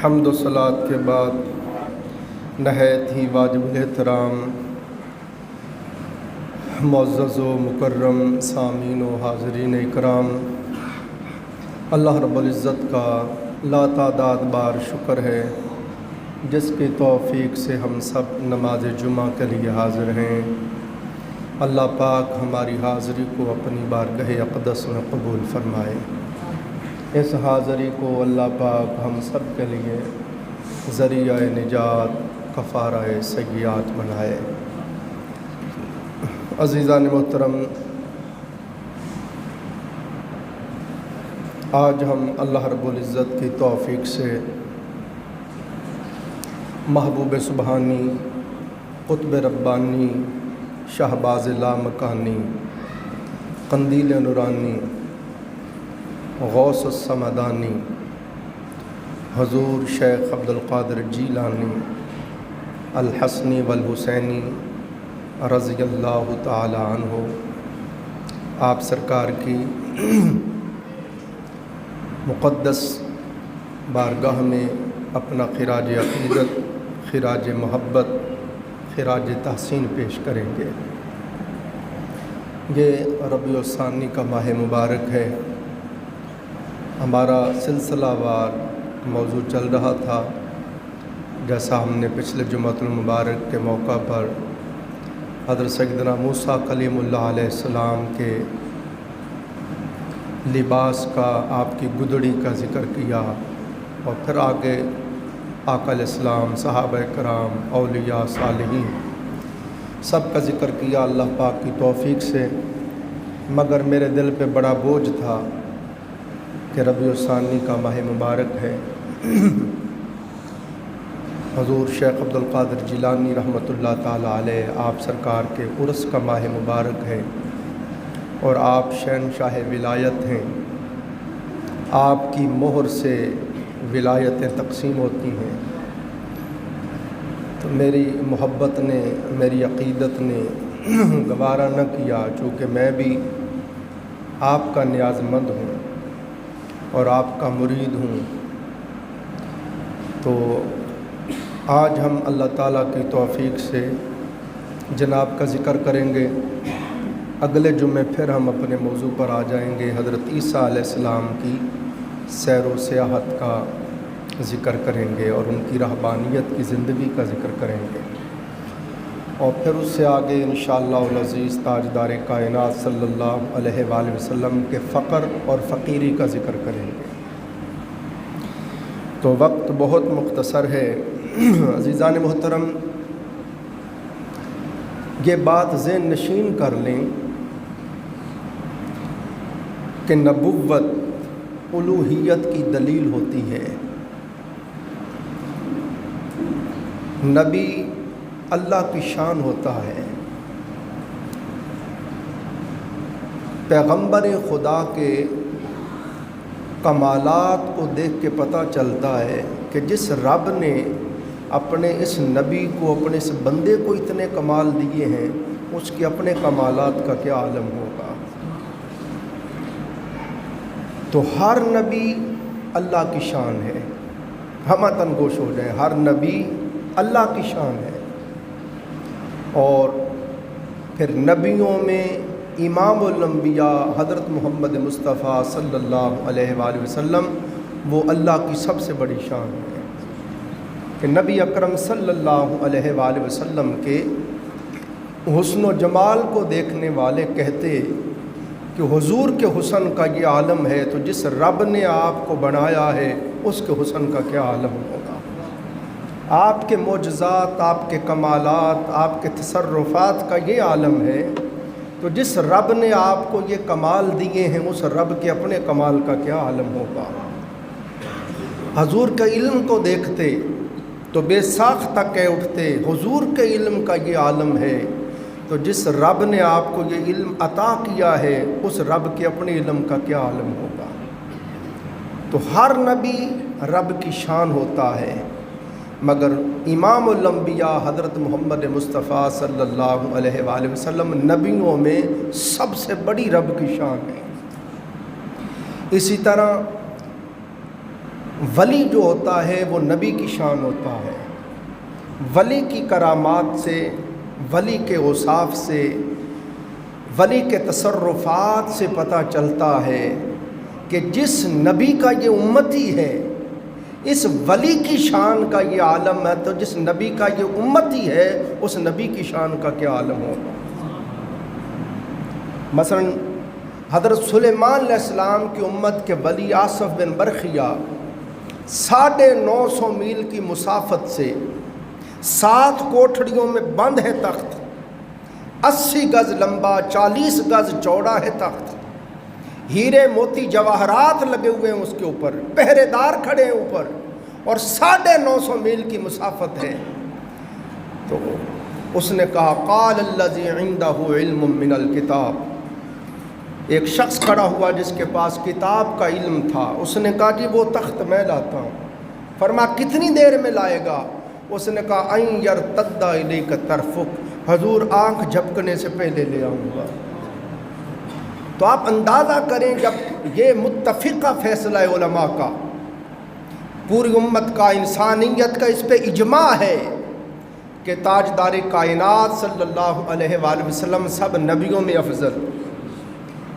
حمد و صلات کے بعد نہایت ہی واجب الاحترام معزز و مکرم سامعین و حاضرین اکرام، اللہ رب العزت کا لا تعداد بار شکر ہے جس کی توفیق سے ہم سب نماز جمعہ کے لیے حاضر ہیں۔ اللہ پاک ہماری حاضری کو اپنی بارگاہ اقدس میں قبول فرمائے۔ اس حاضری کو اللہ پاک ہم سب کے لیے ذریعہ نجات، کفارہ سیئات بنائے۔ عزیزان محترم، آج ہم اللہ رب العزت کی توفیق سے محبوب سبحانی، قطب ربانی، شہباز لامکانی، قندیل نورانی، غوث السمدانی، حضور شیخ عبدالقادر جیلانی الحسنی والحسینی رضی اللہ تعالی عنہ، آپ سرکار کی مقدس بارگاہ میں اپنا خراج عقیدت، خراج محبت، خراج تحسین پیش کریں گے۔ یہ ربیع الثانی کا ماہ مبارک ہے۔ ہمارا سلسلہ وار موضوع چل رہا تھا، جیسا ہم نے پچھلے جمعۃ المبارک کے موقع پر حضرت سیدنا موسیٰ کلیم اللہ علیہ السلام کے لباس کا، آپ کی گدڑی کا ذکر کیا، اور پھر آگے آقا علیہ السلام، صحابہ کرام، اولیاء، صالحین سب کا ذکر کیا اللہ پاک کی توفیق سے۔ مگر میرے دل پہ بڑا بوجھ تھا کہ ربیع الثانی کا ماہ مبارک ہے، حضور شیخ عبدالقادر جیلانی رحمۃ اللہ تعالی علیہ، آپ سرکار کے عرس کا ماہ مبارک ہے، اور آپ شہنشاہ ولایت ہیں۔ آپ کی مہر سے ولایتیں تقسیم ہوتی ہیں، تو میری محبت نے، میری عقیدت نے گوارا نہ کیا، چونکہ میں بھی آپ کا نیاز مند ہوں اور آپ کا مرید ہوں۔ تو آج ہم اللہ تعالیٰ کی توفیق سے جناب کا ذکر کریں گے۔ اگلے جمعے پھر ہم اپنے موضوع پر آ جائیں گے، حضرت عیسیٰ علیہ السلام کی سیر و سیاحت کا ذکر کریں گے اور ان کی رہبانیت کی زندگی کا ذکر کریں گے، اور پھر اس سے آگے انشاءاللہ العزیز تاجدار کائنات صلی اللہ علیہ وآلہ وسلم کے فقر اور فقیری کا ذکر کریں گے۔ تو وقت بہت مختصر ہے۔ عزیزان محترم، یہ بات ذہن نشین کر لیں کہ نبوت الوہیت کی دلیل ہوتی ہے۔ نبی اللہ کی شان ہوتا ہے۔ پیغمبر خدا کے کمالات کو دیکھ کے پتہ چلتا ہے کہ جس رب نے اپنے اس نبی کو، اپنے اس بندے کو اتنے کمال دیے ہیں، اس کے اپنے کمالات کا کیا عالم ہوگا۔ تو ہر نبی اللہ کی شان ہے، ہم تنگوش ہو جائیں، ہر نبی اللہ کی شان ہے۔ اور پھر نبیوں میں امام الانبیاء حضرت محمد مصطفیٰ صلی اللہ علیہ وآلہ وسلم، وہ اللہ کی سب سے بڑی شان ہے کہ نبی اکرم صلی اللہ علیہ وآلہ وسلم کے حسن و جمال کو دیکھنے والے کہتے کہ حضور کے حسن کا یہ عالم ہے، تو جس رب نے آپ کو بنایا ہے اس کے حسن کا کیا عالم ہوگا۔ آپ کے معجزات، آپ کے کمالات، آپ کے تصرفات کا یہ عالم ہے، تو جس رب نے آپ کو یہ کمال دیے ہیں اس رب کے اپنے کمال کا کیا عالم ہوگا۔ حضور کے علم کو دیکھتے تو بے ساختہ کہہ اٹھتے، حضور کے علم کا یہ عالم ہے، تو جس رب نے آپ کو یہ علم عطا کیا ہے اس رب کے اپنے علم کا کیا عالم ہوگا۔ تو ہر نبی رب کی شان ہوتا ہے، مگر امام الانبیاء حضرت محمد مصطفیٰ صلی اللہ علیہ وآلہ وسلم نبیوں میں سب سے بڑی رب کی شان ہے۔ اسی طرح ولی جو ہوتا ہے وہ نبی کی شان ہوتا ہے۔ ولی کی کرامات سے، ولی کے اوصاف سے، ولی کے تصرفات سے پتہ چلتا ہے کہ جس نبی کا یہ امتی ہے، اس ولی کی شان کا یہ عالم ہے، تو جس نبی کا یہ امتی ہے اس نبی کی شان کا کیا عالم ہوگا۔ مثلا حضرت سلیمان علیہ السلام کی امت کے ولی آصف بن برخیہ 950 میل کی مسافت سے 7 کوٹھڑیوں میں بند ہے تخت، 80 گز لمبا، 40 گز چوڑا ہے تخت، ہیرے موتی جواہرات لگے ہوئے ہیں اس کے اوپر، پہرے دار کھڑے ہیں اوپر، اور 950 میل کی مسافت ہے۔ تو اس نے کہا قال الذی عنده علم من الکتاب، ایک شخص کھڑا ہوا جس کے پاس کتاب کا علم تھا، اس نے کہا جی وہ تخت میں لاتا ہوں۔ فرمایا کتنی دیر میں لائے گا؟ اس نے کہا ان یرتد الیک طرفک، حضور آنکھ جھپکنے سے پہلے لے آؤں گا۔ تو آپ اندازہ کریں جب یہ متفقہ فیصلہ علماء کا، پوری امت کا، انسانیت کا اس پہ اجماع ہے کہ تاجدار کائنات صلی اللہ علیہ وآلہ وسلم سب نبیوں میں افضل،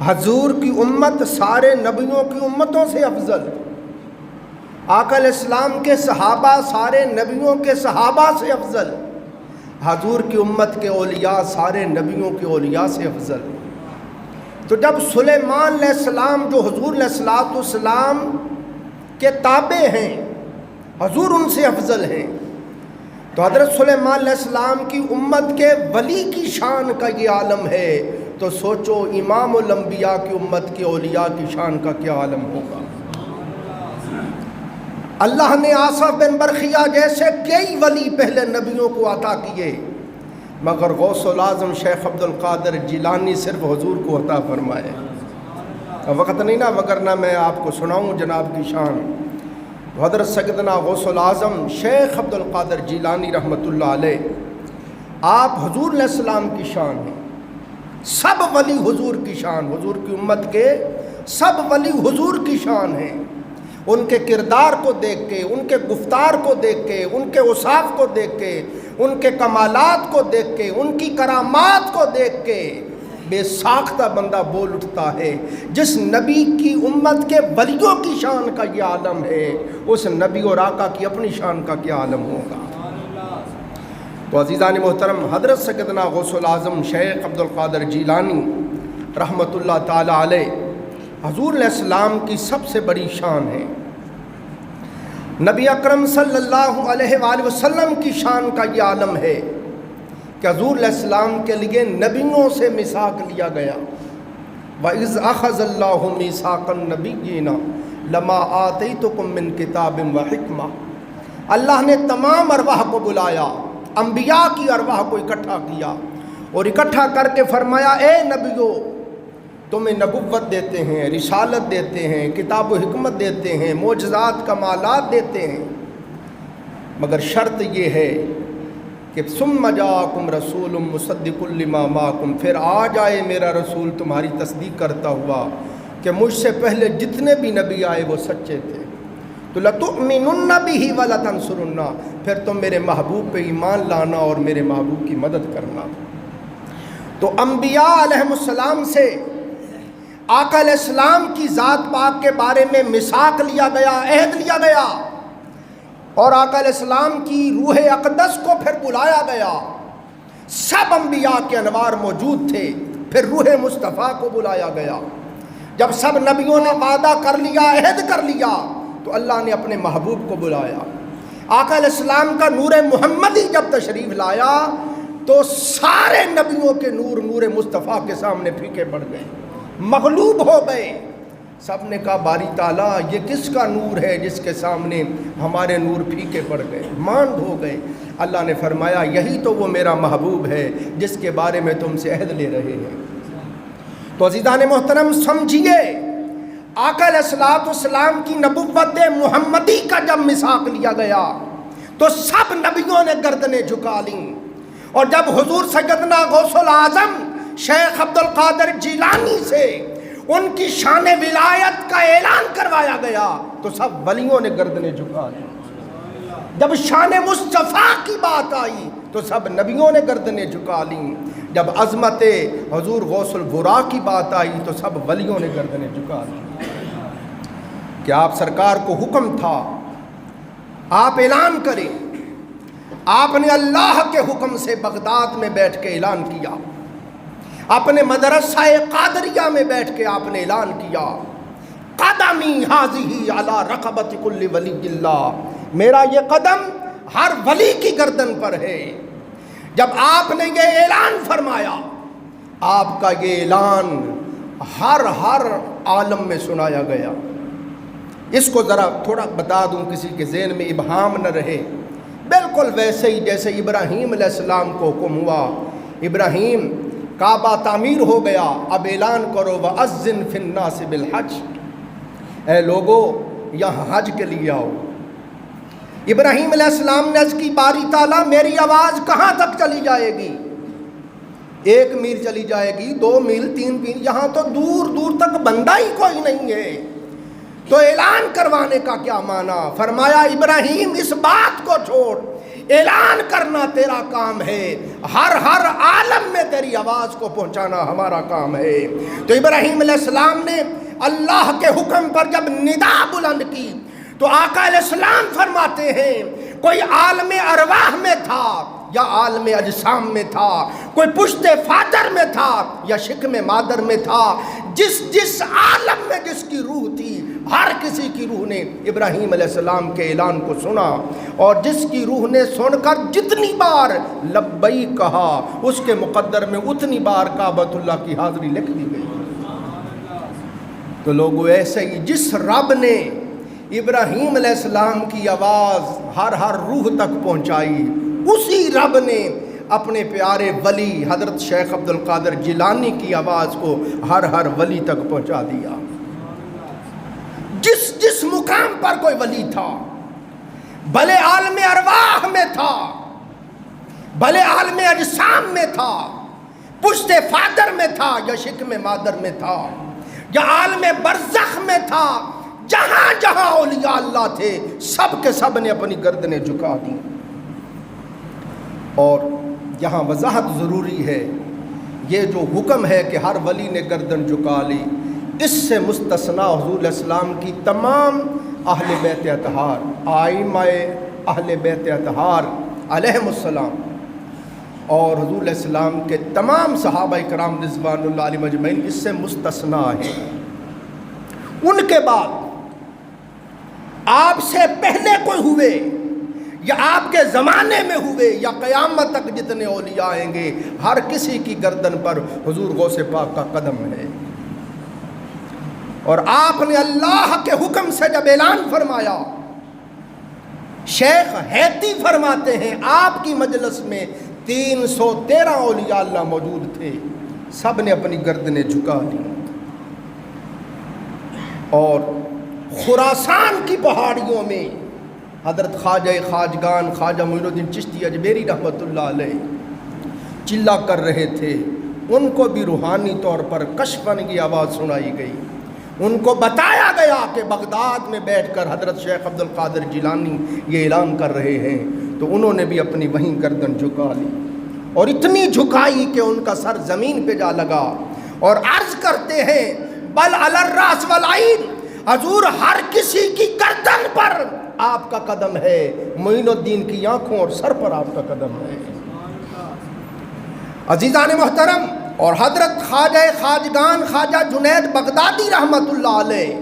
حضور کی امت سارے نبیوں کی امتوں سے افضل، آقا علیہ السلام کے صحابہ سارے نبیوں کے صحابہ سے افضل، حضور کی امت کے اولیاء سارے نبیوں کے اولیاء سے افضل۔ تو جب سلیمان علیہ السلام جو حضور علیہ السلام کے تابع ہیں، حضور ان سے افضل ہیں، تو حضرت سلیمان علیہ السلام کی امت کے ولی کی شان کا یہ عالم ہے، تو سوچو امام الانبیاء کی امت کے اولیاء کی شان کا کیا عالم ہوگا۔ اللہ نے آصف بن برخیہ جیسے کئی ولی پہلے نبیوں کو عطا کیے، مگر غوث العظم شیخ عبد القادر جیلانی صرف حضور کو عطا فرمائے۔ وقت نہیں نا، وگرنہ میں آپ کو سناؤں جناب کی شان۔ حضرت سیدنا غوث العظم شیخ عبد القادر جیلانی رحمۃ اللہ علیہ، آپ حضور علیہ السلام کی شان ہیں، سب ولی حضور کی شان، حضور کی امت کے سب ولی حضور کی شان ہیں۔ ان کے کردار کو دیکھ کے، ان کے گفتار کو دیکھ کے، ان کے اوصاف کو دیکھ کے، ان کے کمالات کو دیکھ کے، ان کی کرامات کو دیکھ کے بے ساختہ بندہ بول اٹھتا ہے جس نبی کی امت کے ولیوں کی شان کا یہ عالم ہے، اس نبی اور آقا کی اپنی شان کا کیا عالم ہوگا۔ تو عزیزان محترم، حضرت سیدنا غوث العظم شیخ عبد القادر جیلانی رحمۃ اللہ تعالی علیہ، حضور علیہ السلام کی سب سے بڑی شان ہے۔ نبی اکرم صلی اللہ علیہ وآلہ وسلم کی شان کا یہ عالم ہے کہ حضور علیہ السلام کے لیے نبیوں سے میثاق لیا گیا۔ وَإِذْ أَخَذَ اللَّهُ مِيثَاقَ النَّبِيِّينَ لَمَا آتَيْتُكُم مِّن كِتَابٍ وَحِكْمَةٍ، اللہ نے تمام ارواح کو بلایا، انبیاء کی ارواح کو اکٹھا کیا اور اکٹھا کر کے فرمایا اے نبیو، تمہیں نبوت دیتے ہیں، رسالت دیتے ہیں، کتاب و حکمت دیتے ہیں، معجزات کمالات دیتے ہیں، مگر شرط یہ ہے کہ ثم جاءکم رسول مصدق لما معکم، پھر آ جائے میرا رسول تمہاری تصدیق کرتا ہوا کہ مجھ سے پہلے جتنے بھی نبی آئے وہ سچے تھے، تو لتؤمنن بہ ولتنصرن، پھر تم میرے محبوب پہ ایمان لانا اور میرے محبوب کی مدد کرنا۔ تو انبیاء علیہ السلام سے آقا علیہ السلام کی ذات پاک کے بارے میں میثاق لیا گیا، عہد لیا گیا، اور آقا علیہ السلام کی روح اقدس کو پھر بلایا گیا۔ سب انبیاء کے انوار موجود تھے، پھر روح مصطفیٰ کو بلایا گیا۔ جب سب نبیوں نے وعدہ کر لیا، عہد کر لیا، تو اللہ نے اپنے محبوب کو بلایا۔ آقا علیہ السلام کا نور محمدی جب تشریف لایا تو سارے نبیوں کے نور نور مصطفیٰ کے سامنے پھیکے پڑ گئے، مغلوب ہو گئے۔ سب نے کہا باری تعالیٰ یہ کس کا نور ہے جس کے سامنے ہمارے نور پھیکے پڑ گئے، ماند ہو گئے۔ اللہ نے فرمایا یہی تو وہ میرا محبوب ہے جس کے بارے میں تم سے عہد لے رہے ہیں۔ تو عزیزان محترم سمجھیے، آقا علیہ السلام کی نبوت محمدی کا جب میثاق لیا گیا تو سب نبیوں نے گردنیں جھکا لیں، اور جب حضور سیدنا غوث العظم شیخ عبد القادر جیلانی سے ان کی شان ولایت کا اعلان کروایا گیا تو سب ولیوں نے گردنیں جھکا دی. جب شان مصطفیٰ کی بات آئی تو سب نبیوں نے گردنیں جھکا لیں. جب عظمت حضور غوث الورا کی بات آئی تو سب ولیوں نے گردنیں جھکا لیں. کہ آپ سرکار کو حکم تھا آپ اعلان کریں. آپ نے اللہ کے حکم سے بغداد میں بیٹھ کے اعلان کیا. اپنے مدرسہ قادریہ میں بیٹھ کے آپ نے اعلان کیا قدمی حاضی علی رقبت کل ولی اللہ، میرا یہ قدم ہر ولی کی گردن پر ہے. جب آپ نے یہ اعلان فرمایا آپ کا یہ اعلان ہر عالم میں سنایا گیا. اس کو ذرا تھوڑا بتا دوں کسی کے ذہن میں ابہام نہ رہے. بالکل ویسے ہی جیسے ابراہیم علیہ السلام کو حکم ہوا، ابراہیم کعبہ تعمیر ہو گیا، اب اعلان کرو وَأَذِّن فِي النَّاسِ بِالْحَجِّ، اے لوگو یہاں حج کے لیے آؤ. ابراہیم علیہ السلام نے عرض کی باری تعالیٰ میری آواز کہاں تک چلی جائے گی؟ 1 میل چلی جائے گی، 2 میل، 3 میل، یہاں تو دور دور تک بندہ ہی کوئی نہیں ہے. تو اعلان کروانے کا کیا معنی؟ فرمایا ابراہیم اس بات کو چھوڑ، اعلان کرنا تیرا کام ہے، ہر عالم میں تیری آواز کو پہنچانا ہمارا کام ہے. تو ابراہیم علیہ السلام نے اللہ کے حکم پر جب ندا بلند کی تو آقا علیہ السلام فرماتے ہیں کوئی عالم ارواح میں تھا یا عالم اجسام میں تھا، کوئی پشت فادر میں تھا یا شکم مادر میں تھا، جس عالم میں جس کی روح تھی ہر کسی کی روح نے ابراہیم علیہ السلام کے اعلان کو سنا، اور جس کی روح نے سن کر جتنی بار لبیک کہا اس کے مقدر میں اتنی بار کعبۃ اللہ کی حاضری لکھ دی گئی. تو لوگوں ایسے ہی جس رب نے ابراہیم علیہ السلام کی آواز ہر روح تک پہنچائی، اسی رب نے اپنے پیارے ولی حضرت شیخ عبد القادر جیلانی کی آواز کو ہر ولی تک پہنچا دیا. جس مقام پر کوئی ولی تھا، بھلے عالم ارواح میں تھا، بھلے عالم اجسام میں تھا، پشت فادر میں تھا یا شکم مادر میں تھا یا عالم برزخ میں تھا، جہاں جہاں اولیاء اللہ تھے سب کے سب نے اپنی گردنیں جھکا دی. اور یہاں وضاحت ضروری ہے، یہ جو حکم ہے کہ ہر ولی نے گردن جھکا لی، اس سے مستثنا حضور علیہ السلام کی تمام اہل بیت اطہار، آئمہ اہل بیت اطہار علیہم السلام، اور حضور علیہ السلام کے تمام صحابہ کرام رضوان اللہ علیہم اجمعین اس سے مستثنا ہیں. ان کے بعد آپ سے پہلے کوئی ہوئے یا آپ کے زمانے میں ہوئے یا قیامت تک جتنے اولیاء آئیں گے، ہر کسی کی گردن پر حضور غوث پاک کا قدم ہے. اور آپ نے اللہ کے حکم سے جب اعلان فرمایا، شیخ حیتی فرماتے ہیں آپ کی مجلس میں 313 اولیاء اللہ موجود تھے، سب نے اپنی گردنیں جھکا دی. اور خراسان کی پہاڑیوں میں حضرت خواجہ خواجگان خواجہ معین الدین چشتی اجمیری رحمۃ اللہ علیہ چلا کر رہے تھے. ان کو بھی روحانی طور پر کشفن کی آواز سنائی گئی. ان کو بتایا گیا کہ بغداد میں بیٹھ کر حضرت شیخ عبد القادر جیلانی یہ اعلان کر رہے ہیں، تو انہوں نے بھی اپنی وہیں گردن جھکا لی، اور اتنی جھکائی کہ ان کا سر زمین پہ جا لگا. اور عرض کرتے ہیں بل علی الراس والعین، حضور ہر کسی کی گردن پر آپ کا قدم ہے، معین الدین کی آنکھوں اور سر پر آپ کا قدم ہے. عزیزان محترم، اور حضرت خواجہ خواجگان خواجہ جنید بغدادی رحمت اللہ علیہ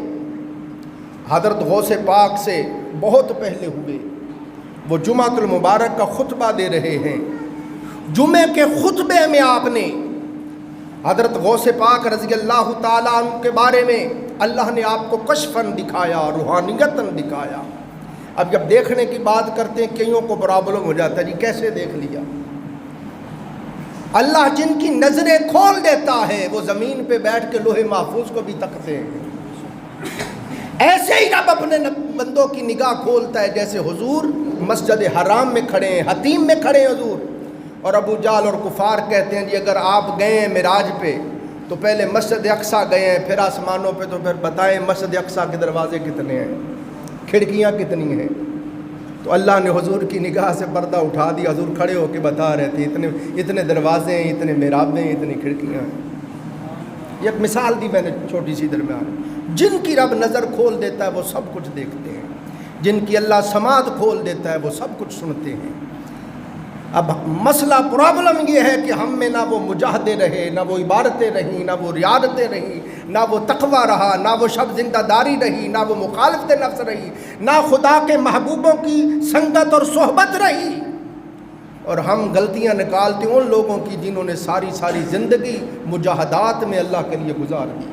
حضرت غوث پاک سے بہت پہلے ہوئے. وہ جمعۃ المبارک کا خطبہ دے رہے ہیں. جمعے کے خطبے میں آپ نے حضرت غوث پاک رضی اللہ تعالیٰ عنہ کے بارے میں اللہ نے آپ کو کشفن دکھایا، روحانیتاً دکھایا. اب جب دیکھنے کی بات کرتے ہیں کئیوں کو پرابلم ہو جاتا ہے، جی کیسے دیکھ لیا؟ اللہ جن کی نظریں کھول دیتا ہے وہ زمین پہ بیٹھ کے لوح محفوظ کو بھی تکتے ہیں. ایسے ہی رب اپنے بندوں کی نگاہ کھولتا ہے، جیسے حضور مسجد حرام میں کھڑے ہیں، حتیم میں کھڑے ہیں حضور، اور ابو جہل اور کفار کہتے ہیں جی اگر آپ گئے ہیں معراج پہ تو پہلے مسجد اقصیٰ گئے ہیں، پھر آسمانوں پہ، تو پھر بتائیں مسجد اقصیٰ کے دروازے کتنے ہیں؟ کھڑکیاں کتنی ہیں؟ تو اللہ نے حضور کی نگاہ سے پردہ اٹھا دیا، حضور کھڑے ہو کے بتا رہے تھے اتنے دروازے ہیں، اتنے محرابیں ہیں، اتنی کھڑکیاں ہیں۔ یہ ایک مثال دی میں نے چھوٹی سی درمیان۔ جن کی رب نظر کھول دیتا ہے وہ سب کچھ دیکھتے ہیں، جن کی اللہ سماعت کھول دیتا ہے وہ سب کچھ سنتے ہیں۔ اب مسئلہ پرابلم یہ ہے کہ ہم میں نہ وہ مجاہدے رہے، نہ وہ عبادتیں رہیں، نہ وہ ریاضتیں رہیں، نہ وہ تقوی رہا، نہ وہ شب زندہ داری رہی، نہ وہ مخالفت نفس رہی، نہ خدا کے محبوبوں کی سنگت اور صحبت رہی، اور ہم غلطیاں نکالتے ہیں ان لوگوں کی جنہوں نے ساری زندگی مجاہدات میں اللہ کے لیے گزار دی۔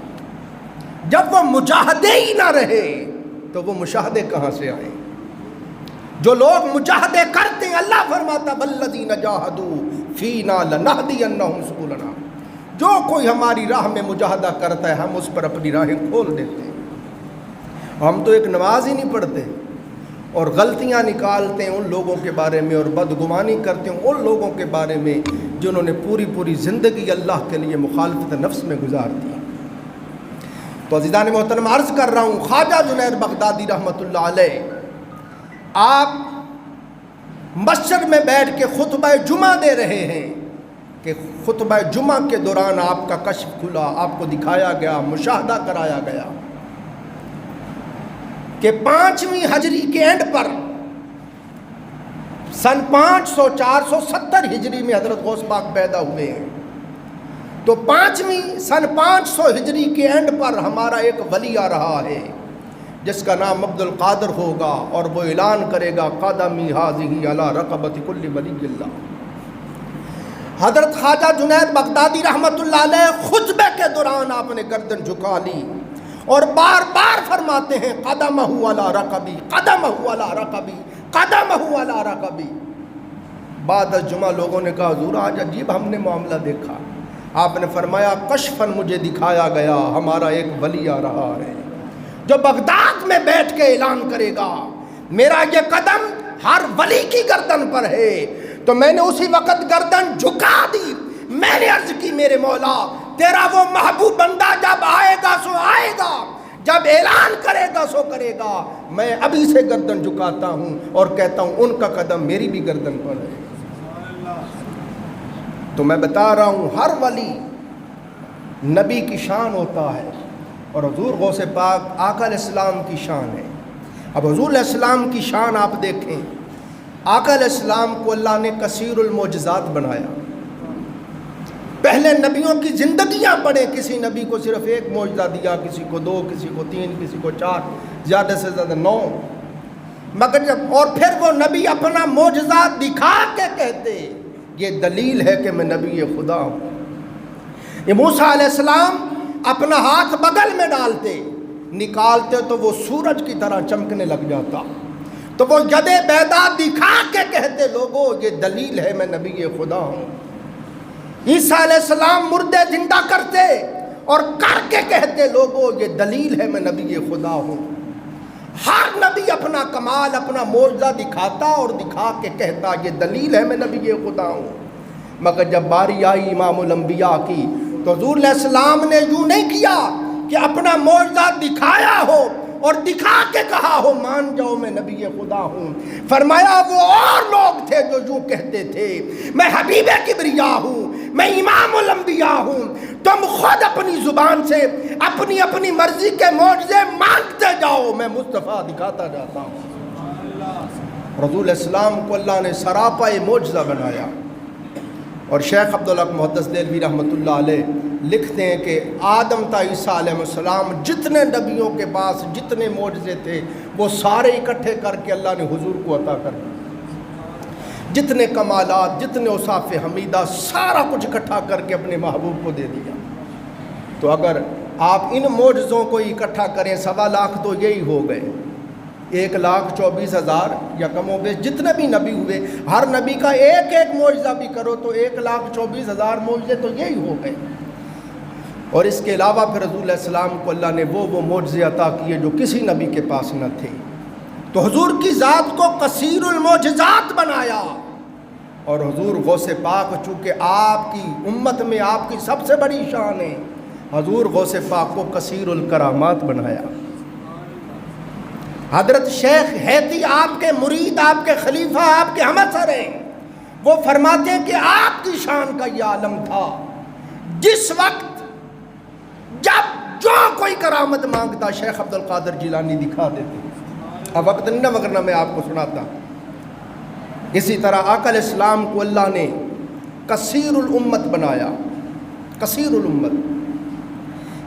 جب وہ مجاہدے ہی نہ رہے تو وہ مشاہدے کہاں سے آئے؟ جو لوگ مجاہدے کرتے ہیں، اللہ فرماتا والذین جاہدوا فینا لنہدینہم سبلنا، جو کوئی ہماری راہ میں مجاہدہ کرتا ہے ہم اس پر اپنی راہیں کھول دیتے ہیں۔ ہم تو ایک نماز ہی نہیں پڑھتے اور غلطیاں نکالتے ہیں ان لوگوں کے بارے میں، اور بدگمانی کرتے ہیں ان لوگوں کے بارے میں جنہوں نے پوری زندگی اللہ کے لیے مخالفت نفس میں گزار دی۔ تو عزیزان محترم عرض کر رہا ہوں، خواجہ جنید بغدادی رحمۃ اللہ علیہ آپ مسجد میں بیٹھ کے خطبہ جمعہ دے رہے ہیں کہ خطبہ جمعہ کے دوران آپ کا کشف کھلا، آپ کو دکھایا گیا، مشاہدہ کرایا گیا کہ 5ویں ہجری کے اینڈ پر سن 470 ہجری میں حضرت غوث پاک پیدا ہوئے ہیں۔ تو 5ویں سن 500 ہجری کے اینڈ پر ہمارا ایک ولی آ رہا ہے جس کا نام عبد القادر ہوگا، اور وہ اعلان کرے گا قدمی ہذہ علی رقبۃ کل ولی اللہ۔ حضرت خواجہ جنید بغدادی رحمۃ اللہ علیہ خطبے کے دوران آپ نے گردن جھکا لی اور بار بار فرماتے ہیں قدمہ علی رقبی، قدمہ علی رقبی، قدمہ علی رقبی۔ بعد از جمعہ لوگوں نے کہا حضور آج عجیب ہم نے معاملہ دیکھا۔ آپ نے فرمایا کشفاً مجھے دکھایا گیا ہمارا ایک ولی آ رہا ہے جو بغداد میں بیٹھ کے اعلان کرے گا میرا یہ قدم ہر ولی کی گردن پر ہے۔ تو میں نے اسی وقت گردن جھکا دی، میں نے عرض کی میرے مولا تیرا وہ محبوب بندہ جب آئے گا سو آئے گا، جب اعلان کرے گا سو کرے گا۔ میں ابھی سے گردن جھکاتا ہوں اور کہتا ہوں ان کا قدم میری بھی گردن پر ہے۔ تو میں بتا رہا ہوں ہر ولی نبی کی شان ہوتا ہے، اور حضور غوث پاک آقا علیہ السلام کی شان ہے۔ اب حضور علیہ السلام کی شان آپ دیکھیں، آقا علیہ السلام کو اللہ نے کثیر المعجزات بنایا۔ پہلے نبیوں کی زندگیاں پڑھیں، کسی نبی کو صرف ایک معجزہ دیا، کسی کو 2، کسی کو 3، کسی کو 4، زیادہ سے زیادہ 9، مگر جب اور پھر وہ نبی اپنا معجزہ دکھا کے کہتے یہ دلیل ہے کہ میں نبی خدا ہوں۔ یہ موسیٰ علیہ السلام اپنا ہاتھ بغل میں ڈالتے، نکالتے تو وہ سورج کی طرح چمکنے لگ جاتا، تو وہ ید بیضا دکھا کے کہتے لوگوں یہ دلیل ہے میں نبی خدا ہوں۔ عیسیٰ علیہ السلام مردے زندہ کرتے اور کر کے کہتے لوگوں یہ دلیل ہے میں نبی خدا ہوں۔ ہر نبی اپنا کمال اپنا معجزہ دکھاتا اور دکھا کے کہتا یہ دلیل ہے میں نبی خدا ہوں۔ مگر جب باری آئی امام الانبیاء کی تو حضور علیہ السلام نے یوں نہیں کیا کہ اپنا معجزہ دکھایا ہو اور دکھا کے کہا ہو مان جاؤ میں نبی خدا ہوں۔ فرمایا وہ اور لوگ تھے جو یوں کہتے تھے میں حبیب کبریا ہوں، میں امام الانبیاء ہوں، تم خود اپنی زبان سے اپنی مرضی کے معجزے مانگتے جاؤ، میں مصطفیٰ دکھاتا جاتا ہوں۔ رسول اسلام کو اللہ نے سراپا معجزہ بنایا۔ اور شیخ عبدالحق محدث دہلوی رحمۃ اللہ علیہ لکھتے ہیں کہ آدم تا عیسیٰ علیہ السلام جتنے نبیوں کے پاس جتنے معجزے تھے وہ سارے اکٹھے کر کے اللہ نے حضور کو عطا کر دیا، جتنے کمالات جتنے اوصاف حمیدہ سارا کچھ اکٹھا کر کے اپنے محبوب کو دے دیا۔ تو اگر آپ ان معجزوں کو اکٹھا کریں 1.25 لاکھ تو یہی ہو گئے، 1,24,000 یا کم و بیش جتنے بھی نبی ہوئے، ہر نبی کا ایک ایک معجزہ بھی کرو تو 1,24,000 معجزے تو یہی ہو گئے۔ اور اس کے علاوہ پھر رسول علیہ السلام کو اللہ نے وہ معجزے عطا کیے جو کسی نبی کے پاس نہ تھے۔ تو حضور کی ذات کو کثیر المعجزات بنایا، اور حضور غوث پاک چونکہ آپ کی امت میں آپ کی سب سے بڑی شان ہے، حضور غوث پاک کو کثیر الکرامات بنایا۔ حضرت شیخ حیتی آپ کے مرید، آپ کے خلیفہ، آپ کے ہمسر ہیں، وہ فرماتے ہیں کہ آپ کی شان کا یہ عالم تھا جس وقت جب جو کوئی کرامت مانگتا شیخ عبد القادر جیلانی دکھا دیتے. اب وقت نہیں نہ، ورنہ میں آپ کو سناتا. اسی طرح آقا علیہ السلام کو اللہ نے کثیر الامت بنایا، کثیر الامت،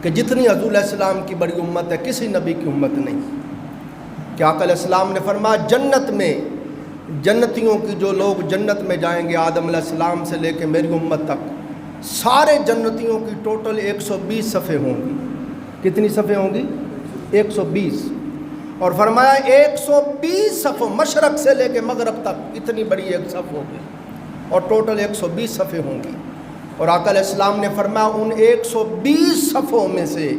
کہ جتنی حضور علیہ السلام کی بڑی امت ہے کسی نبی کی امت نہیں. کہ آقا علیہ السلام نے فرمایا جنت میں جنتیوں کی جو لوگ جنت میں جائیں گے آدم علیہ السلام سے لے کے میری امت تک، سارے جنتیوں کی ٹوٹل 120 صفیں ہوں گی. کتنی صفیں ہوں گی؟ 120. اور فرمایا 120 صفوں، مشرق سے لے کے مغرب تک اتنی بڑی ایک صف ہوگی اور ٹوٹل 120 صفیں ہوں گی. اور آقا علیہ السلام نے فرمایا ان 120 صفوں میں سے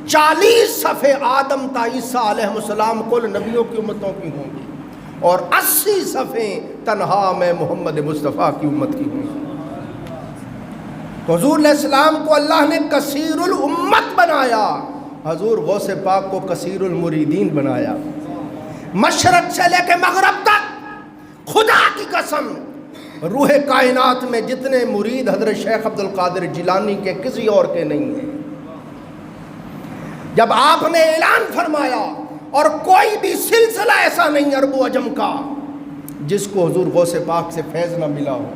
40 صفیں آدم تا عیسیٰ علیہ السلام کل نبیوں کی امتوں کی ہوں گی اور 80 صفیں تنہا میں محمد مصطفیٰ کی امت کی ہوں گی. تو حضور علیہ السلام کو اللہ نے کثیر الامت بنایا، حضور غوث پاک کو کثیر المریدین بنایا. مشرق سے لے کے مغرب تک خدا کی قسم روح کائنات میں جتنے مرید حضرت شیخ عبد القادر جیلانی کے کسی اور کے نہیں ہیں. جب آپ نے اعلان فرمایا، اور کوئی بھی سلسلہ ایسا نہیں عرب و عجم کا جس کو حضور غوث پاک سے فیض نہ ملا ہو.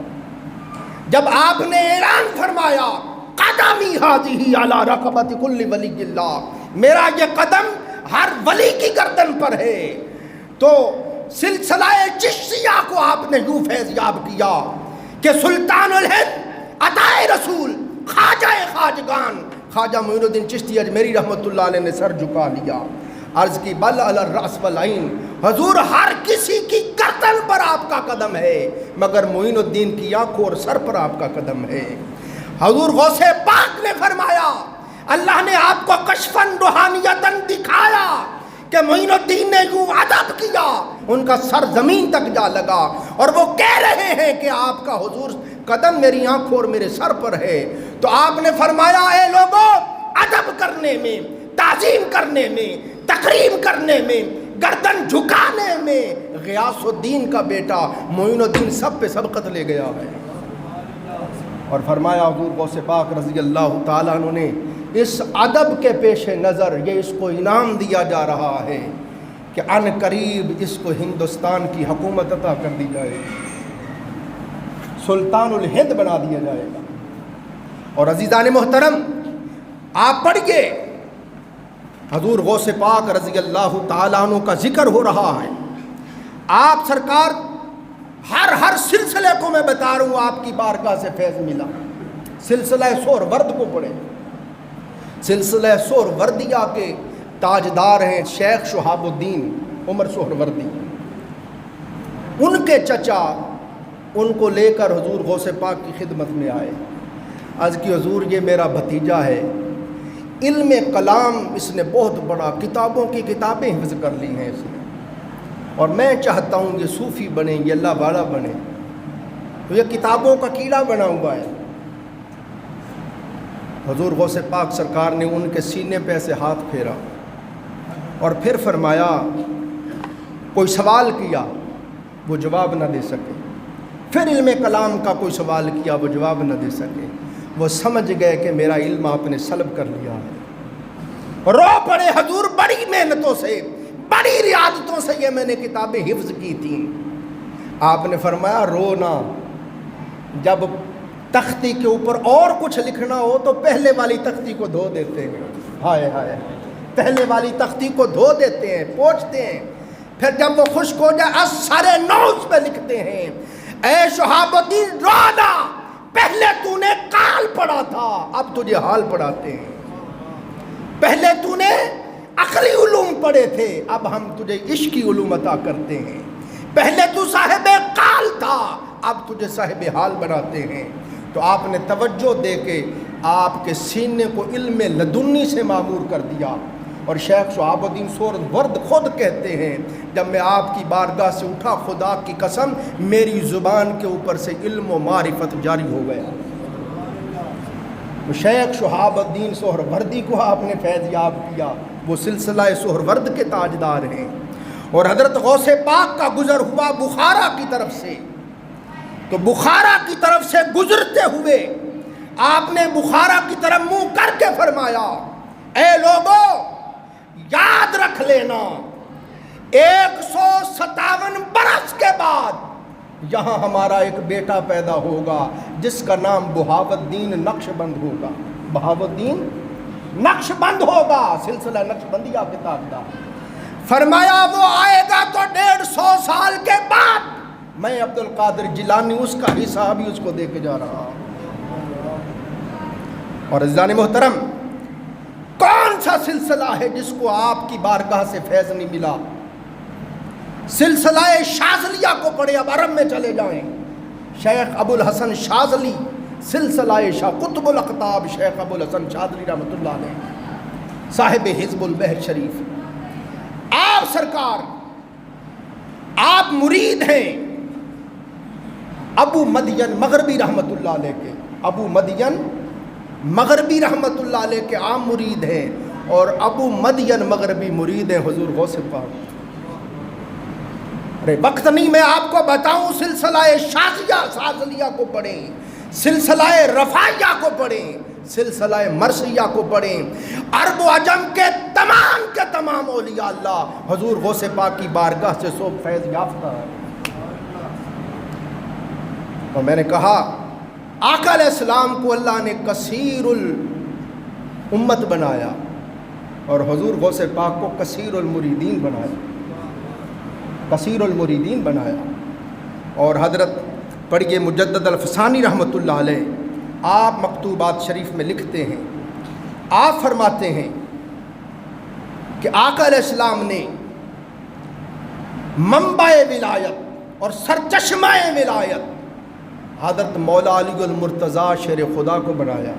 جب آپ نے اعلان فرمایا قدمی ہذہ علی رقبۃ کل ولی اللہ، میرا یہ قدم ہر ولی کی گردن پر ہے، تو سلسلہ چشتیہ کو آپ نے یوں فیض یاب کیا کہ سلطان الہند عطائے رسول خواجہ خواجگان خواجہ معین الدین چشتی اجمیری رحمۃ اللہ علیہ نے سر جھکا لیا. عرض کی بل علی الرأس والعین، حضور ہر کسی کی گردن پر آپ کا قدم ہے مگر معین الدین کی آنکھوں اور سر پر آپ کا قدم ہے. حضور غوث پاک نے فرمایا، اللہ نے آپ کو کشفاً روحانیتاً دکھایا کہ معین الدین نے یوں ادب کیا ان کا سر زمین تک جا لگا اور وہ کہہ رہے ہیں کہ آپ کا حضور قدم میری آنکھوں اور میرے سر پر ہے. تو آپ نے فرمایا اے لوگوں، ادب کرنے میں، تعظیم کرنے میں، تکریم کرنے میں، گردن جھکانے میں غیاث الدین کا بیٹا معین الدین سب پہ سبقت لے گیا ہے. اور فرمایا حضور غوث پاک رضی اللہ تعالیٰ عنہ نے اس ادب کے پیش نظر یہ اس کو انعام دیا جا رہا ہے کہ ان قریب اس کو ہندوستان کی حکومت عطا کر دی جائے، سلطان الہند بنا دیا جائے گا. اور عزیزان محترم، آپ پڑھیے حضور غوث پاک رضی اللہ تعالیٰ عنہ کا ذکر ہو رہا ہے. آپ سرکار ہر سلسلے کو میں بتا رہا ہوں آپ کی بارگاہ سے فیض ملا. سلسلہ سہرورد کو پڑھیں. سلسلہ سہروردیہ کے تاجدار ہیں شیخ شہاب الدین عمر سہروردی. ان کے چچا ان کو لے کر حضور غوث پاک کی خدمت میں آئے. عرض کی حضور یہ میرا بھتیجا ہے، علم کلام اس نے بہت بڑا، کتابوں کی کتابیں حفظ کر لی ہیں اس نے، اور میں چاہتا ہوں یہ صوفی بنے، یہ اللہ والا بنے. تو یہ کتابوں کا کیڑا بنا ہوا ہے. حضور غوث پاک سرکار نے ان کے سینے پہ ایسے ہاتھ پھیرا اور پھر فرمایا، کوئی سوال کیا وہ جواب نہ دے سکے، پھر علم کلام کا کوئی سوال کیا وہ جواب نہ دے سکے. وہ سمجھ گئے کہ میرا علم آپ نے سلب کر لیا ہے. رو پڑے حضور، بڑی محنتوں سے، بڑی ریاضتوں سے یہ میں نے کتابیں حفظ کی تھیں. آپ نے فرمایا رو نہ، جب تختی کے اوپر اور کچھ لکھنا ہو تو پہلے والی تختی کو دھو دیتے ہیں. ہائے ہائے، پہلے والی تختی کو دھو دیتے ہیں، پوچھتے ہیں، پھر جب وہ خشک ہو جائے اثر نوز پہ لکھتے ہیں، اے شہاب الدین رونا، پہلے تو نے قال پڑھا تھا اب تجھے حال پڑھاتے ہیں. پہلے تو نے عقلی علوم پڑھے تھے اب ہم تجھے عشقی علوم عطا کرتے ہیں. پہلے تو صاحب قال تھا اب تجھے صاحب حال بناتے ہیں. تو آپ نے توجہ دے کے آپ کے سینے کو علم لدنی سے معمور کر دیا. اور شیخ شہاب الدین سہرورد خود کہتے ہیں، جب میں آپ کی بارگاہ سے اٹھا خدا کی قسم میری زبان کے اوپر سے علم و معرفت جاری ہو گیا. تو شیخ شہاب الدین سہروردی کو آپ نے فیض یاب کیا، وہ سلسلہ سہرورد کے تاجدار ہیں. اور حضرت غوث پاک کا گزر ہوا بخارا کی طرف سے، تو بخارا کی طرف سے گزرتے ہوئے آپ نے بخارا کی طرف منہ کر کے فرمایا، اے لوگوں یاد رکھ لینا 157 برس کے بعد یہاں ہمارا ایک بیٹا پیدا ہوگا جس کا نام بہاؤالدین نقش بند ہوگا۔ بہاؤالدین نقش بند ہوگا، سلسلہ نقش بندیہ کتاب دا۔ فرمایا وہ آئے گا تو 150 سال کے بعد، میں عبد القادر جیلانی اس کا حصہ بھی اس کو دے کے جا رہا ہوں۔ اور عزیزان محترم، کون سا سلسلہ ہے جس کو آپ کی بارگاہ سے فیض نہیں ملا؟ سلسلہ شاذلیہ کو پڑھے، اب عرب میں چلے جائیں، شیخ ابو الحسن شاذلی، سلسلہ شاہ قطب الاقطاب شیخ ابو الحسن شاذلی رحمۃ اللہ علیہ، صاحب حزب البحر شریف، آپ سرکار آپ مرید ہیں ابو مدین مغربی رحمۃ اللہ علیہ کے، ابو مدین مغربی رحمۃ اللہ علیہ کے عام مرید ہیں، اور ابو مدین مغربی مرید ہیں حضور غوث پاک۔ ارے وقت نہیں میں آپ کو بتاؤں، سلسلہ شاذلیہ کو پڑھیں، سلسلہ رفاعیہ کو پڑھیں، سلسلہ مرثیہ کو پڑھیں، عرب و عجم کے تمام اولیاء اللہ حضور غوث پاک کی بارگاہ سے سب فیض یافتہ ہے۔ اور میں نے کہا آقا علیہ السلام کو اللہ نے کثیر الامت بنایا اور حضور غوث پاک کو کثیر المریدین بنایا، کثیر المریدین بنایا۔ اور حضرت پڑھیے مجدد الفسانی رحمۃ اللہ علیہ، آپ مکتوبات شریف میں لکھتے ہیں، آپ فرماتے ہیں کہ آقا علیہ السلام نے منبع ولایت اور سرچشمہ ولایت حضرت مولا علی المرتضیٰ شیر خدا کو بنایا،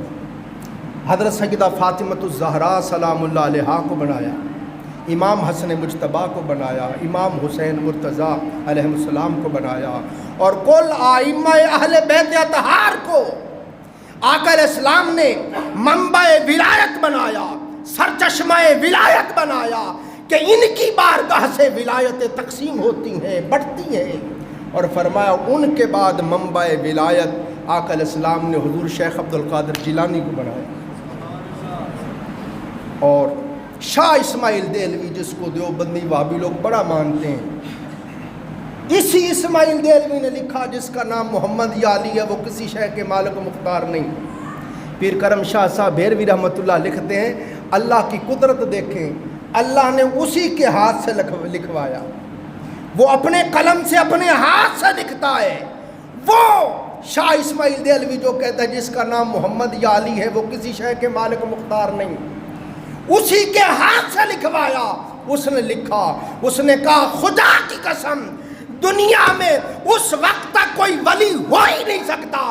حضرت سیدہ فاطمۃ الزہراء سلام اللہ علیہا کو بنایا، امام حسن مجتبیٰ کو بنایا، امام حسین مرتضیٰ علیہ السلام کو بنایا، اور کل ائمہ اہل بیت اطہار کو آقا علیہ السلام نے منبع ولایت بنایا، سرچشمہ ولایت بنایا کہ ان کی بارگاہ سے ولایتیں تقسیم ہوتی ہیں، بڑھتی ہیں۔ اور فرمایا ان کے بعد منبع ولایت آقا علیہ السلام نے حضور شیخ عبد القادر جیلانی کو بنایا۔ اور شاہ اسماعیل دہلوی جس کو دیوبندی وہابی لوگ بڑا مانتے ہیں، اسی اسماعیل دہلوی نے لکھا جس کا نام محمد یا علی ہے، وہ کسی شے کے مالک و مختار نہیں۔ پیر کرم شاہ صاحب بھیروی رحمۃ اللہ لکھتے ہیں اللہ کی قدرت دیکھیں، اللہ نے اسی کے ہاتھ سے لکھوایا، وہ اپنے قلم سے اپنے ہاتھ سے لکھتا ہے۔ وہ شاہ اسماعیل دہلوی جو کہتا ہے جس کا نام محمد یا علی ہے وہ کسی شے کے مالک و مختار نہیں، اسی کے ہاتھ سے لکھوایا، اس نے لکھا، اس نے کہا خدا کی قسم دنیا میں اس وقت تک کوئی ولی ہو ہی نہیں سکتا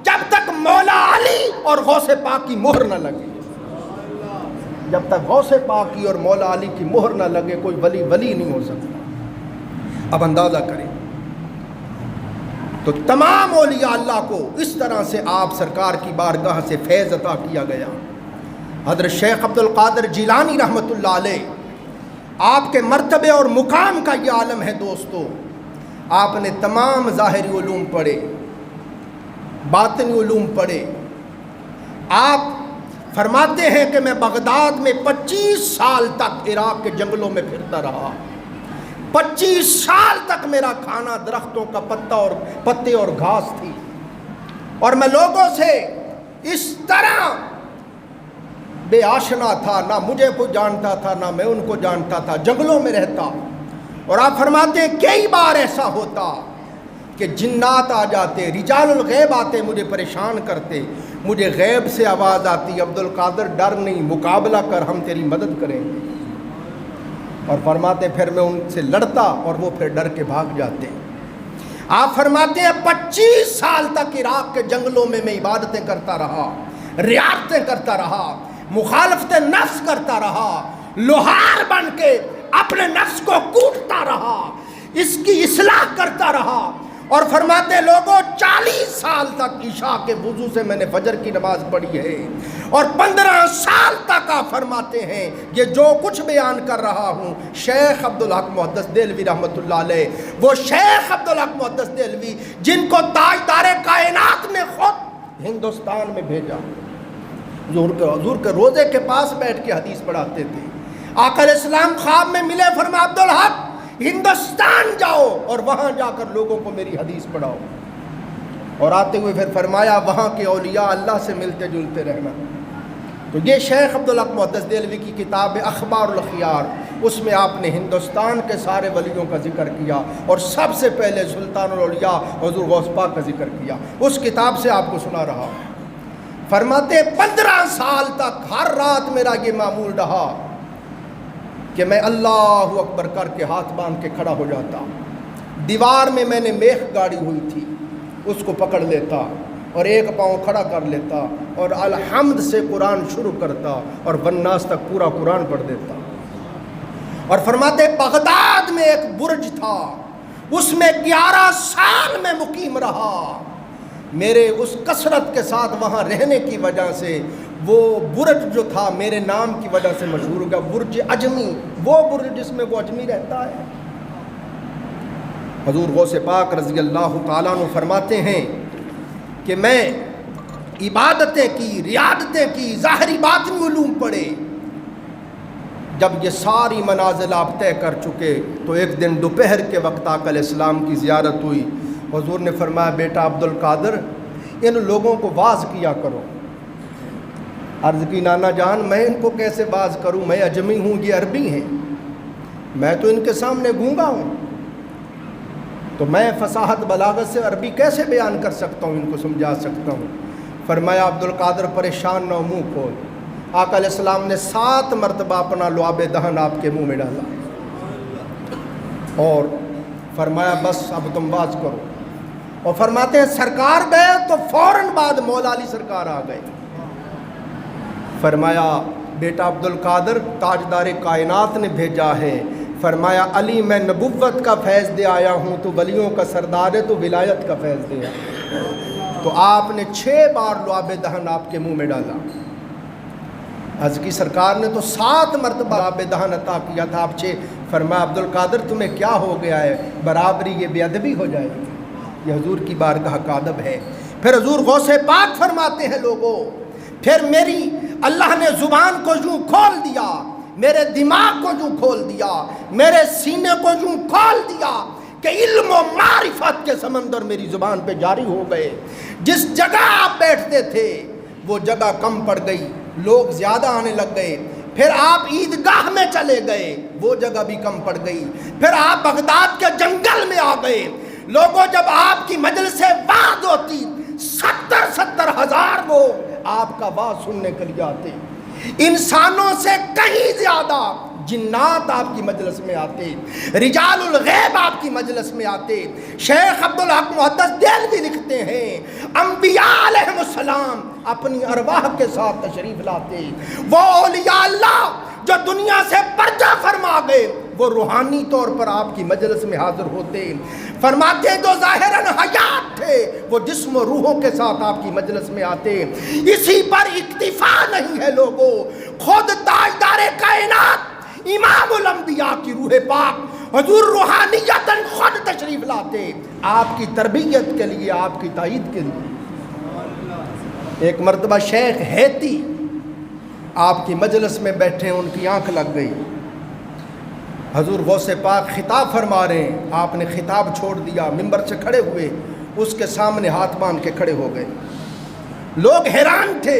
جب تک مولا علی اور غوث پاک کی مہر نہ لگے، جب تک غوث پاک کی اور مولا علی کی مہر نہ لگے کوئی ولی نہیں ہو سکتا۔ اب اندازہ کریں، تو تمام اولیاء اللہ کو اس طرح سے آپ سرکار کی بارگاہ سے فیض عطا کیا گیا۔ حضرت شیخ عبد القادر جیلانی رحمۃ اللہ علیہ، آپ کے مرتبے اور مقام کا یہ عالم ہے دوستو۔ آپ نے تمام ظاہری علوم پڑھے، باطنی علوم پڑھے۔ آپ فرماتے ہیں کہ میں بغداد میں 25 سال تک عراق کے جنگلوں میں پھرتا رہا، 25 سال تک میرا کھانا درختوں کا پتے اور گھاس تھی، اور میں لوگوں سے اس طرح بے آشنا تھا، نہ مجھے کوئی جانتا تھا نہ میں ان کو جانتا تھا، جنگلوں میں رہتا۔ اور آپ فرماتے ہیں کئی بار ایسا ہوتا کہ جنات آ جاتے، رجال الغیب آتے، مجھے پریشان کرتے، مجھے غیب سے آواز آتی عبد القادر ڈر نہیں، مقابلہ کر، ہم تیری مدد کریں گے۔ اور فرماتے پھر میں ان سے لڑتا اور وہ پھر ڈر کے بھاگ جاتے۔ آپ فرماتے ہیں 25 سال تک عراق کے جنگلوں میں عبادتیں کرتا رہا، ریاضتیں کرتا رہا، مخالفت نفس کرتا رہا، لوہار بن کے اپنے نفس کو کوٹتا رہا، اس کی اصلاح کرتا رہا، اور فرماتے لوگوں 40 سال تک عشاء کے وضو سے میں نے فجر کی نماز پڑھی ہے، اور 15 سال تک آپ فرماتے ہیں یہ جو کچھ بیان کر رہا ہوں شیخ عبدالحق محدث دہلوی رحمۃ اللہ علیہ، وہ شیخ عبدالحق محدث دہلوی جن کو تاجدار کائنات نے خود ہندوستان میں بھیجا، حضور کے روزے کے پاس بیٹھ کے حدیث پڑھاتے تھے، آقا علیہ السلام خواب میں ملے، فرمایا عبدالحق ہندوستان جاؤ اور وہاں جا کر لوگوں کو میری حدیث پڑھاؤ، اور آتے ہوئے پھر فرمایا وہاں کے اولیاء اللہ سے ملتے جلتے رہنا۔ تو یہ شیخ عبدالحق محدث دہلوی کی کتاب اخبار الاخیار، اس میں آپ نے ہندوستان کے سارے ولیوں کا ذکر کیا، اور سب سے پہلے سلطان الاولیاء حضور غوث پاک کا ذکر کیا، اس کتاب سے آپ کو سنا رہا۔ فرماتے 15 سال تک ہر رات میرا یہ معمول رہا کہ میں اللہ اکبر کر کے ہاتھ باندھ کے کھڑا ہو جاتا، دیوار میں نے میخ گاڑی ہوئی تھی اس کو پکڑ لیتا اور ایک پاؤں کھڑا کر لیتا اور الحمد سے قرآن شروع کرتا اور والناس تک پورا قرآن پڑھ دیتا۔ اور فرماتے بغداد میں ایک برج تھا، اس میں 11 سال میں مقیم رہا، میرے اس کثرت کے ساتھ وہاں رہنے کی وجہ سے وہ برج جو تھا میرے نام کی وجہ سے مشہور ہو گیا، برج اجمی، وہ برج جس میں وہ اجمی رہتا ہے۔ حضور غوث پاک رضی اللہ تعالیٰ عنہ فرماتے ہیں کہ میں عبادتیں کی، ریاضتیں کی، ظاہری باطنی علوم پڑھے، جب یہ ساری منازل آپ طے کر چکے تو ایک دن دوپہر کے وقت آقا علیہ السلام کی زیارت ہوئی۔ حضور نے فرمایا بیٹا عبد القادر ان لوگوں کو واعظ کیا کرو۔ عرض کی نانا جان میں ان کو کیسے واعظ کروں، میں اجمی ہوں، یہ عربی ہیں، میں تو ان کے سامنے گونگا ہوں، تو میں فصاحت بلاغت سے عربی کیسے بیان کر سکتا ہوں، ان کو سمجھا سکتا ہوں۔ فرمایا عبد القادر پریشان نہ، منہ کھول۔ آقا علیہ السلام نے 7 مرتبہ اپنا لعاب دہن آپ کے منہ میں ڈالا اور فرمایا بس اب تم واعظ کرو۔ اور فرماتے ہیں سرکار گئے تو فوراً بعد مولا علی سرکار آ گئے۔ فرمایا بیٹا عبد القادر تاجدار کائنات نے بھیجا ہے، فرمایا علی میں نبوت کا فیض دے آیا ہوں، تو ولیوں کا سردار ہے تو ولایت کا فیض دے آیا۔ تو آپ نے 6 بار لعاب دہن آپ کے منہ میں ڈالا۔ حضرت کی سرکار نے تو 7 مرتبہ لعاب دہن عطا کیا تھا، آپ 6۔ فرمایا عبد القادر تمہیں کیا ہو گیا ہے، برابری یہ بے ادبی ہو جائے گی، یہ حضور کی بارگاہ کا ادب ہے۔ پھر حضور غوث پاک فرماتے ہیں لوگوں پھر میری اللہ نے زبان کو یوں کھول دیا، میرے دماغ کو یوں کھول دیا، میرے سینے کو یوں کھول دیا کہ علم و معرفت کے سمندر میری زبان پہ جاری ہو گئے۔ جس جگہ آپ بیٹھتے تھے وہ جگہ کم پڑ گئی، لوگ زیادہ آنے لگ گئے۔ پھر آپ عیدگاہ میں چلے گئے، وہ جگہ بھی کم پڑ گئی۔ پھر آپ بغداد کے جنگل میں آ گئے، لوگوں جب آپ کی مجلس وعظ ہوتی 70 ہزار لوگ آپ کا واعظ سننے کے لیے آتے، انسانوں سے کہیں زیادہ جنات آپ کی مجلس میں آتے، رجال الغیب آپ کی مجلس میں آتے۔ شیخ عبدالحق محدث دہلوی لکھتے ہیں انبیاء علیہ السلام اپنی ارواح کے ساتھ تشریف لاتے، وہ اولیاء اللہ جو دنیا سے پردہ فرما گئے وہ روحانی طور پر آپ کی مجلس میں حاضر ہوتے۔ فرماتے جو ظاہراً حیات تھے وہ جسم و روحوں کے ساتھ آپ کی مجلس میں آتے۔ اسی پر اکتفا نہیں ہے لوگوں، خود تاجدار کائنات امام الانبیاء کی روح پاک حضور روحانیتاً خود تشریف لاتے آپ کی تربیت کے لیے، آپ کی تائید کے لیے۔ ایک مرتبہ شیخ ہیتی آپ کی مجلس میں بیٹھے، ان کی آنکھ لگ گئی، حضور غوث پاک خطاب فرما رہے ہیں، آپ نے خطاب چھوڑ دیا، منبر سے کھڑے ہوئے، اس کے سامنے ہاتھ باندھ کے کھڑے ہو گئے۔ لوگ حیران تھے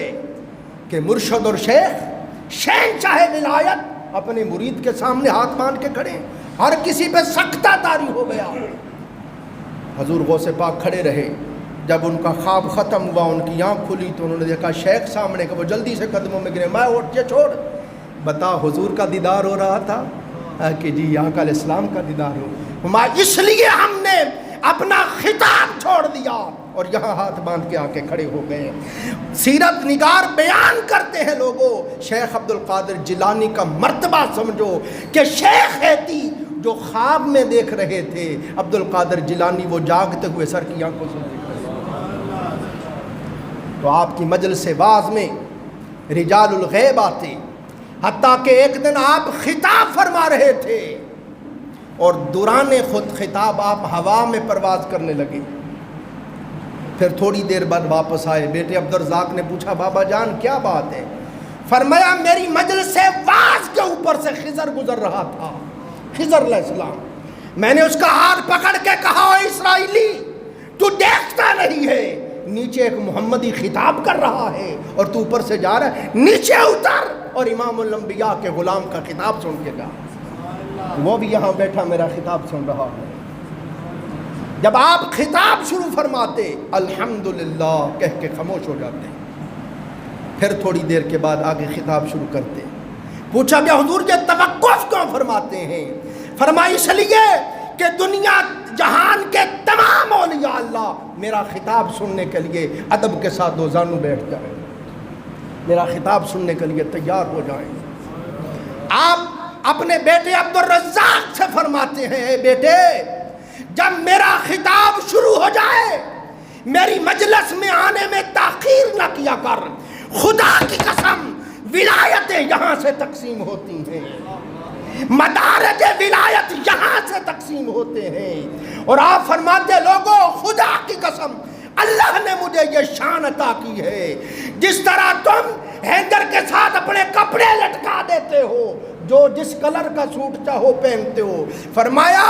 کہ مرشد اور شہنشاہ ولایت اپنے مرید کے سامنے ہاتھ باندھ کے کھڑے، ہر کسی پہ سکتہ طاری ہو گیا۔ حضور غوث پاک کھڑے رہے، جب ان کا خواب ختم ہوا، ان کی آنکھ کھلی تو انہوں نے دیکھا شیخ سامنے کا، وہ جلدی سے قدموں میں گرے، میں اٹھ کے چھوڑ بتا حضور کا دیدار ہو رہا تھا کہ جی آقا علیہ السلام کا دیدار ہو، اس لیے ہم نے اپنا خطاب چھوڑ دیا اور یہاں ہاتھ باندھ کے آ کے کھڑے ہو گئے۔ سیرت نگار بیان کرتے ہیں لوگوں، شیخ عبد القادر جیلانی کا مرتبہ سمجھو کہ شیخ ہیتی جو خواب میں دیکھ رہے تھے عبد القادر جیلانی وہ جاگتے ہوئے سر کی آنکھوں سے دیکھ رہے تھے۔ تو آپ کی مجلس واعظ میں رجال الغیب آتے، حتیٰ کہ ایک دن آپ خطاب فرما رہے تھے اور دوران خود خطاب آپ ہوا میں پرواز کرنے لگے۔ پھر تھوڑی دیر بعد واپس آئے، بیٹے عبدالرزاق نے پوچھا بابا جان کیا بات ہے؟ فرمایا میری مجلس واعظ کے اوپر سے خضر گزر رہا تھا، خضر علیہ السلام۔ میں نے اس کا ہاتھ پکڑ کے کہا اے اسرائیلی تو دیکھتا نہیں ہے نیچے ایک محمدی خطاب کر رہا ہے اور تو اوپر سے جا رہا ہے، نیچے اتر اور امام الانبیاء کے غلام کا خطاب سن کے جا۔ وہ بھی یہاں بیٹھا میرا خطاب سن رہا ہے۔ جب آپ خطاب شروع فرماتے الحمدللہ کہہ کے خاموش ہو جاتے، پھر تھوڑی دیر کے بعد آگے خطاب شروع کرتے۔ پوچھا کہ حضور یہ توقف کیوں فرماتے ہیں؟ فرمایا اس لیے کہ دنیا جہان کے تمام اولیاء اللہ میرا خطاب سننے کے لیے ادب کے ساتھ دو زانو بیٹھ جائیں، میرا خطاب سننے کے لیے تیار ہو جائیں۔ آپ اپنے بیٹے عبدالرزاق سے فرماتے ہیں اے بیٹے جب میرا خطاب شروع ہو جائے میری مجلس میں آنے میں تاخیر نہ کیا کر، خدا کی قسم ولایتیں یہاں سے تقسیم ہوتی ہیں، مدارج ولایت یہاں سے تقسیم ہوتے ہیں۔ اور آپ فرماتے لوگوں خدا کی قسم اللہ نے مجھے یہ شان عطا کی ہے، جس طرح تم ہینگر کے ساتھ اپنے کپڑے لٹکا دیتے ہو، جو جس کلر کا سوٹ چاہو پہنتے ہو، فرمایا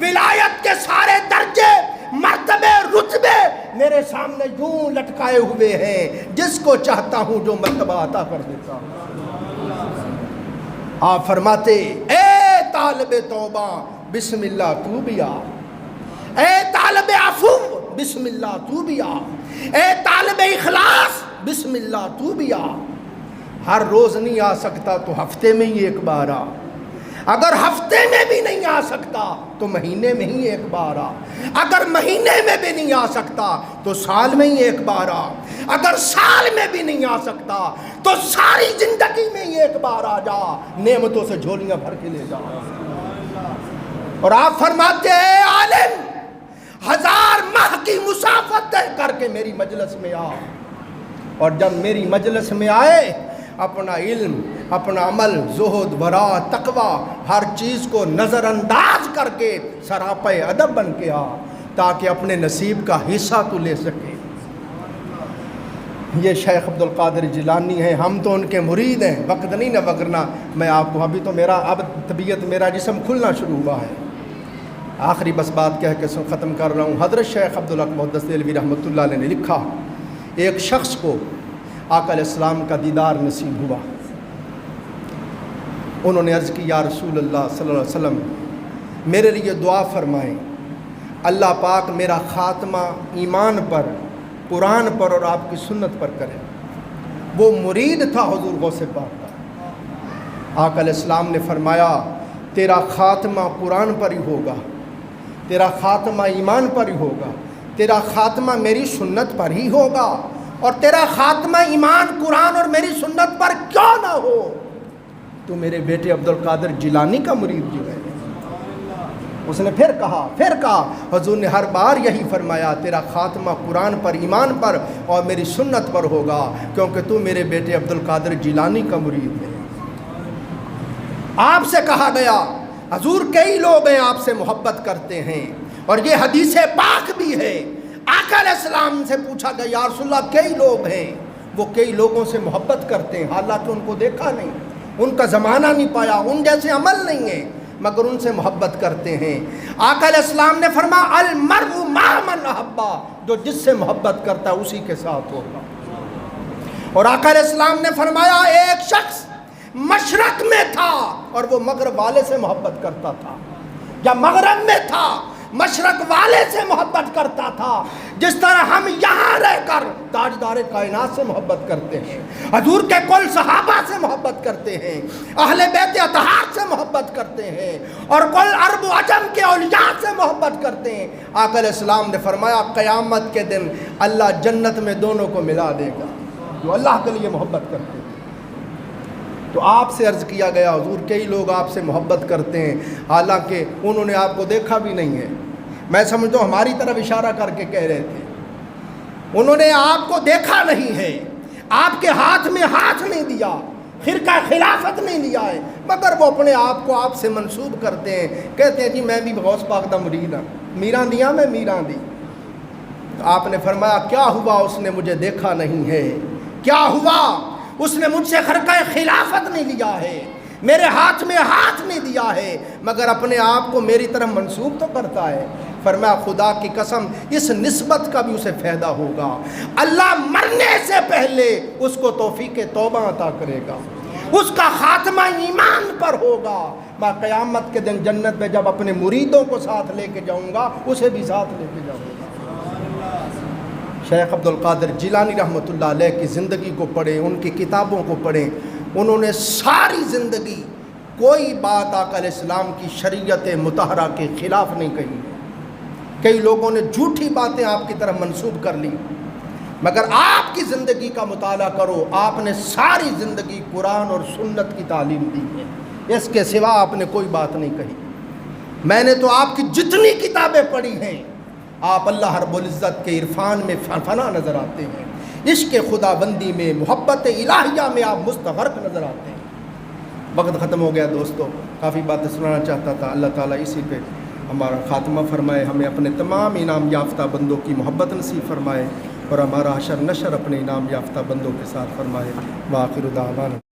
ولایت کے سارے درجے مرتبے رتبے میرے سامنے یوں لٹکائے ہوئے ہیں، جس کو چاہتا ہوں جو مرتبہ عطا کر دیتا ہوں۔ آپ فرماتے اے طالب توبہ بسم اللہ تو بھی آ، اے طالب عفو بسم اللہ تو بھی آ، اے طالب اخلاص بسم اللہ تو بھی آ۔ ہر روز نہیں آ سکتا تو ہفتے میں ہی ایک بار آ، اگر ہفتے میں بھی نہیں آ سکتا تو مہینے میں ہی ایک بار آ، اگر مہینے میں بھی نہیں آ سکتا تو سال میں ہی ایک بار آ، اگر سال میں بھی نہیں آ سکتا تو ساری زندگی میں ہی ایک بار آ جا، نعمتوں سے جھولیاں بھر کے لے جا۔ اور آپ فرماتے ہیں عالم 1000 ماہ کی مسافت طے کر کے میری مجلس میں آ، اور جب میری مجلس میں آئے اپنا علم، اپنا عمل، زہد، ورع، تقوی ہر چیز کو نظر انداز کر کے سراپے ادب بن کے آ، تاکہ اپنے نصیب کا حصہ تو لے سکے۔ یہ شیخ عبد القادر جیلانی ہیں، ہم تو ان کے مرید ہیں، وقت نہیں نہ وگرنا میں آپ کو ابھی تو اب طبیعت میرا جسم کھلنا شروع ہوا ہے۔ آخری بس بات کہہ کے ختم کر رہا ہوں۔ حضرت شیخ عبدالحق محدث دہلوی رحمۃ اللہ علیہ نے لکھا ایک شخص کو آقا علیہ السلام کا دیدار نصیب ہوا، انہوں نے عرض کی یا رسول اللہ صلی اللہ علیہ وسلم میرے لیے دعا فرمائیں، اللہ پاک میرا خاتمہ ایمان پر، قرآن پر اور آپ کی سنت پر کرے۔ وہ مرید تھا حضور غوث پاک کا۔ آقا علیہ السلام نے فرمایا تیرا خاتمہ قرآن پر ہی ہوگا، تیرا خاتمہ ایمان پر ہی ہوگا، تیرا خاتمہ میری سنت پر ہی ہوگا، اور تیرا خاتمہ ایمان قرآن اور میری سنت پر کیوں نہ ہو، تو میرے بیٹے عبدالقادر جیلانی کا مرید جو ہے۔ اس نے پھر کہا حضور نے ہر بار یہی فرمایا تیرا خاتمہ قرآن پر، ایمان پر اور میری سنت پر ہوگا، کیونکہ تو میرے بیٹے عبدالقادر جیلانی کا مرید ہے۔ آپ سے کہا گیا حضور کئی لوگ ہیں آپ سے محبت کرتے ہیں، اور یہ حدیث پاک بھی ہے۔ آقا علیہ السلام سے پوچھا گیا یا رسول اللہ کئی لوگ ہیں، وہ کئی لوگوں سے محبت کرتے ہیں، حالانکہ ان کو دیکھا نہیں، ان کا زمانہ نہیں پایا، ان جیسے عمل نہیں ہے، مگر ان سے محبت کرتے ہیں۔ آقا علیہ السلام نے فرمایا المرء مع من احبا، جو جس سے محبت کرتا ہے اسی کے ساتھ ہوگا۔ اور آقا علیہ السلام نے فرمایا ایک شخص مشرق میں تھا اور وہ مغرب والے سے محبت کرتا تھا، یا مغرب میں تھا مشرق والے سے محبت کرتا تھا، جس طرح ہم یہاں رہ کر تاجدار کائنات سے محبت کرتے ہیں، حضور کے کل صحابہ سے محبت کرتے ہیں، اہل بیت اطہار سے محبت کرتے ہیں، اور کل عرب و عجم کے اولیاء سے محبت کرتے ہیں۔ آقا علیہ السلام نے فرمایا قیامت کے دن اللہ جنت میں دونوں کو ملا دے گا، جو اللہ کے لیے محبت کرتے ہیں۔ تو آپ سے عرض کیا گیا حضور کئی لوگ آپ سے محبت کرتے ہیں حالانکہ انہوں نے آپ کو دیکھا بھی نہیں ہے. میں سمجھتا ہوں ہماری طرف اشارہ کر کے کہہ رہے تھے. انہوں نے آپ کو دیکھا نہیں ہے, آپ کے ہاتھ میں ہاتھ نہیں دیا, خرقہ خلافت نہیں لیا ہے, مگر وہ اپنے آپ کو آپ سے منسوب کرتے ہیں, کہتے ہیں جی میں بھی غوث پاک دا مرید ہوں, میراں دیاں میں میراں دی. تو آپ نے فرمایا کیا ہوا اس نے مجھے دیکھا نہیں ہے, کیا ہوا اس نے مجھ سے خرقہ خلافت نہیں لیا ہے, میرے ہاتھ میں ہاتھ نہیں دیا ہے, مگر اپنے آپ کو میری طرف منسوب تو کرتا ہے. فرمایا خدا کی قسم اس نسبت کا بھی اسے فائدہ ہوگا, اللہ مرنے سے پہلے اس کو توفیق توبہ عطا کرے گا, اس کا خاتمہ ایمان پر ہوگا. میں قیامت کے دن جنت میں جب اپنے مریدوں کو ساتھ لے کے جاؤں گا اسے بھی ساتھ لے کے جاؤں گا. شیخ عبد القادر جیلانی رحمۃ اللہ علیہ کی زندگی کو پڑھیں, ان کی کتابوں کو پڑھیں. انہوں نے ساری زندگی کوئی بات آقا علیہ السلام کی شریعت مطہرہ کے خلاف نہیں کہی. کئی لوگوں نے جھوٹی باتیں آپ کی طرف منسوب کر لی, مگر آپ کی زندگی کا مطالعہ کرو, آپ نے ساری زندگی قرآن اور سنت کی تعلیم دی ہے, اس کے سوا آپ نے کوئی بات نہیں کہی. میں نے تو آپ کی جتنی کتابیں پڑھی ہیں آپ اللہ رب العزت کے عرفان میں فنا نظر آتے ہیں, عشق خدا بندی میں, محبت الہیہ میں آپ مستغرق نظر آتے ہیں. وقت ختم ہو گیا دوستو, کافی باتیں سنانا چاہتا تھا. اللہ تعالیٰ اسی پہ ہمارا خاتمہ فرمائے, ہمیں اپنے تمام انعام یافتہ بندوں کی محبت نصیب فرمائے, اور ہمارا حشر نشر اپنے انعام یافتہ بندوں کے ساتھ فرمائے. وآخر دعوانا